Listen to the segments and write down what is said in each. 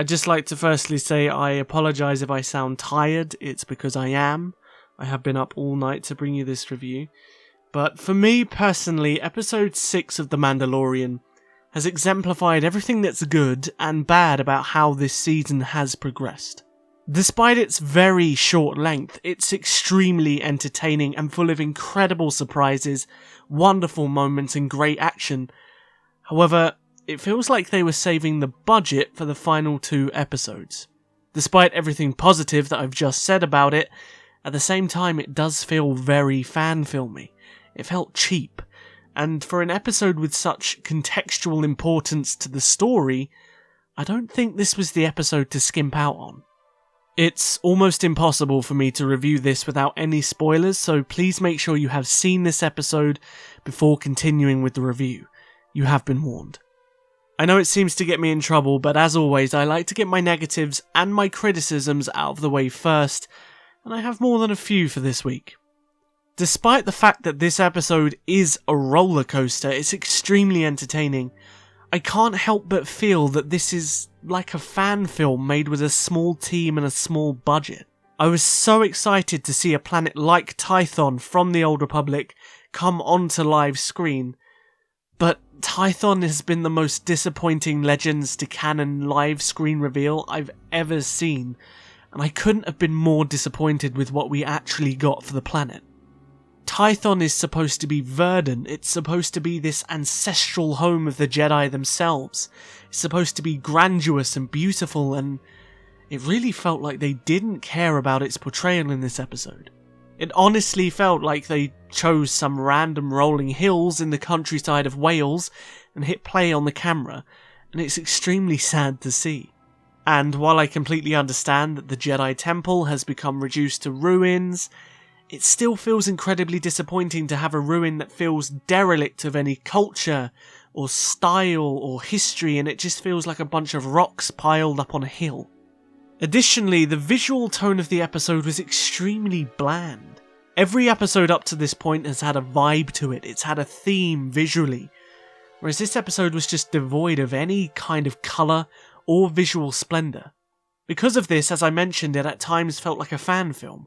I'd just like to firstly say I apologise if I sound tired. It's because I am. I have been up all night to bring you this review. But for me personally, episode 6 of The Mandalorian has exemplified everything that's good and bad about how this season has progressed. Despite its very short length, it's extremely entertaining and full of incredible surprises, wonderful moments and great action. However, it feels like they were saving the budget for the final 2 episodes. Despite everything positive that I've just said about it, at the same time it does feel very fan-filmy. It felt cheap, and for an episode with such contextual importance to the story, I don't think this was the episode to skimp out on. It's almost impossible for me to review this without any spoilers, so please make sure you have seen this episode before continuing with the review. You have been warned. I know it seems to get me in trouble, but as always, I like to get my negatives and my criticisms out of the way first, and I have more than a few for this week. Despite the fact that this episode is a roller coaster, it's extremely entertaining. I can't help but feel that this is like a fan film made with a small team and a small budget. I was so excited to see a planet like Tython from the Old Republic come onto live screen, but Tython has been the most disappointing Legends to canon live screen reveal I've ever seen, and I couldn't have been more disappointed with what we actually got for the planet. Tython is supposed to be verdant, it's supposed to be this ancestral home of the Jedi themselves, it's supposed to be grandiose and beautiful, and it really felt like they didn't care about its portrayal in this episode. It honestly felt like they chose some random rolling hills in the countryside of Wales and hit play on the camera, and it's extremely sad to see. And while I completely understand that the Jedi Temple has become reduced to ruins, it still feels incredibly disappointing to have a ruin that feels derelict of any culture, or style, or history, and it just feels like a bunch of rocks piled up on a hill. Additionally, the visual tone of the episode was extremely bland. Every episode up to this point has had a vibe to it, it's had a theme visually, whereas this episode was just devoid of any kind of colour or visual splendour. Because of this, as I mentioned, it at times felt like a fan film.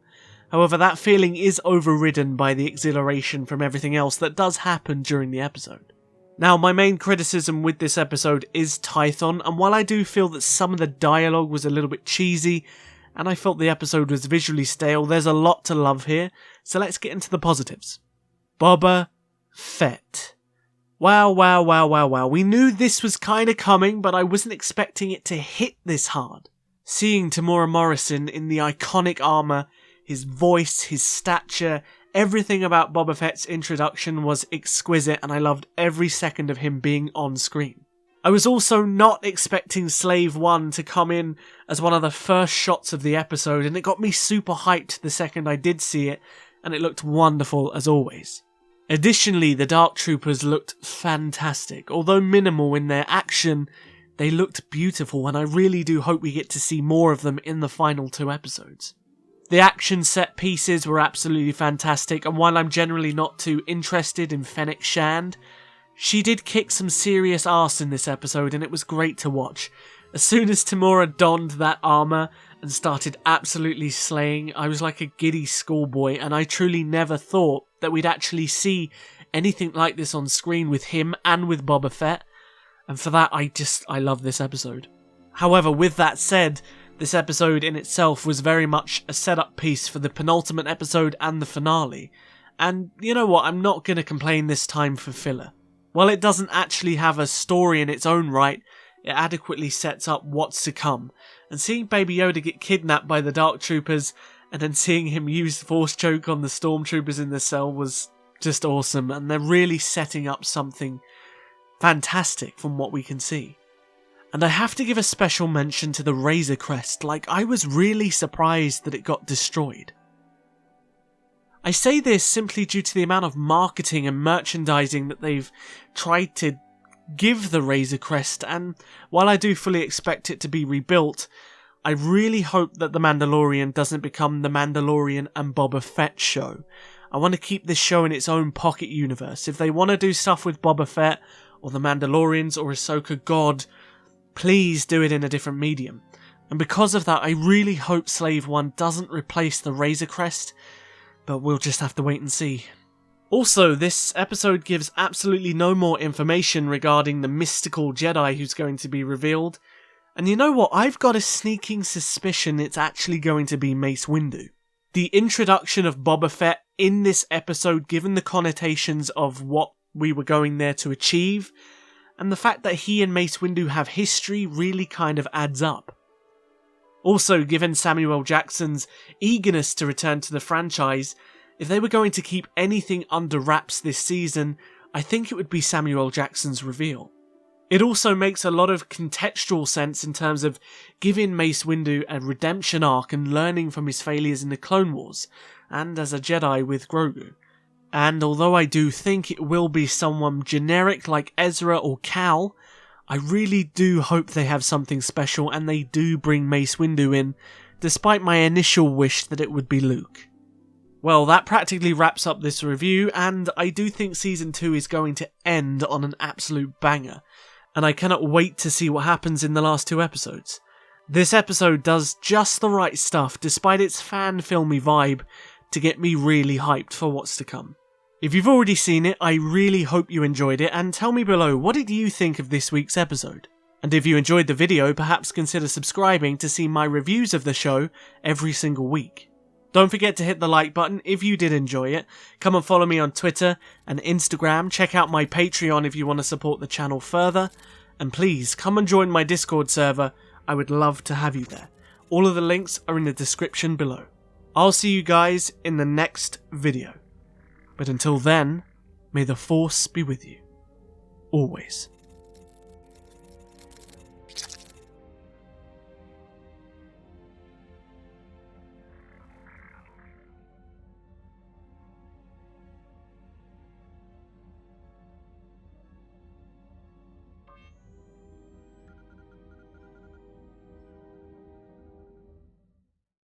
However, that feeling is overridden by the exhilaration from everything else that does happen during the episode. Now, my main criticism with this episode is Tython, and while I do feel that some of the dialogue was a little bit cheesy, and I felt the episode was visually stale, there's a lot to love here, so let's get into the positives. Boba Fett. Wow, we knew this was kinda coming, but I wasn't expecting it to hit this hard. Seeing Tamora Morrison in the iconic armour, his voice, his stature, everything about Boba Fett's introduction was exquisite, and I loved every second of him being on screen. I was also not expecting Slave 1 to come in as one of the first shots of the episode, and it got me super hyped the second I did see it, and it looked wonderful as always. Additionally, the Dark Troopers looked fantastic. Although minimal in their action, they looked beautiful, and I really do hope we get to see more of them in the final 2 episodes. The action set pieces were absolutely fantastic, and while I'm generally not too interested in Fennec Shand, she did kick some serious arse in this episode, and it was great to watch. As soon as Tamora donned that armour and started absolutely slaying, I was like a giddy schoolboy, and I truly never thought that we'd actually see anything like this on screen with him and with Boba Fett, and for that I love this episode. However, with that said, this episode in itself was very much a setup piece for the penultimate episode and the finale, and you know what, I'm not going to complain this time for filler. While it doesn't actually have a story in its own right, it adequately sets up what's to come, and seeing Baby Yoda get kidnapped by the Dark Troopers and then seeing him use the Force Choke on the Stormtroopers in the cell was just awesome, and they're really setting up something fantastic from what we can see. And I have to give a special mention to the Razor Crest, like I was really surprised that it got destroyed. I say this simply due to the amount of marketing and merchandising that they've tried to give the Razor Crest, and while I do fully expect it to be rebuilt, I really hope that The Mandalorian doesn't become The Mandalorian and Boba Fett show. I want to keep this show in its own pocket universe. If they want to do stuff with Boba Fett, or the Mandalorians, or Ahsoka God, please do it in a different medium. And because of that, I really hope Slave 1 doesn't replace the Razor Crest, but we'll just have to wait and see. Also, this episode gives absolutely no more information regarding the mystical Jedi who's going to be revealed. And you know what? I've got a sneaking suspicion it's actually going to be Mace Windu. The introduction of Boba Fett in this episode, given the connotations of what we were going there to achieve, and the fact that he and Mace Windu have history really kind of adds up. Also, given Samuel Jackson's eagerness to return to the franchise, if they were going to keep anything under wraps this season, I think it would be Samuel Jackson's reveal. It also makes a lot of contextual sense in terms of giving Mace Windu a redemption arc and learning from his failures in the Clone Wars, and as a Jedi with Grogu. And although I do think it will be someone generic like Ezra or Cal, I really do hope they have something special and they do bring Mace Windu in, despite my initial wish that it would be Luke. Well, that practically wraps up this review, and I do think Season 2 is going to end on an absolute banger, and I cannot wait to see what happens in the last 2 episodes. This episode does just the right stuff, despite its fan-filmy vibe, to get me really hyped for what's to come. If you've already seen it, I really hope you enjoyed it, and tell me below, what did you think of this week's episode? And if you enjoyed the video, perhaps consider subscribing to see my reviews of the show every single week. Don't forget to hit the like button if you did enjoy it. Come and follow me on Twitter and Instagram. Check out my Patreon if you want to support the channel further. And please, come and join my Discord server. I would love to have you there. All of the links are in the description below. I'll see you guys in the next video. But until then, may the Force be with you. Always.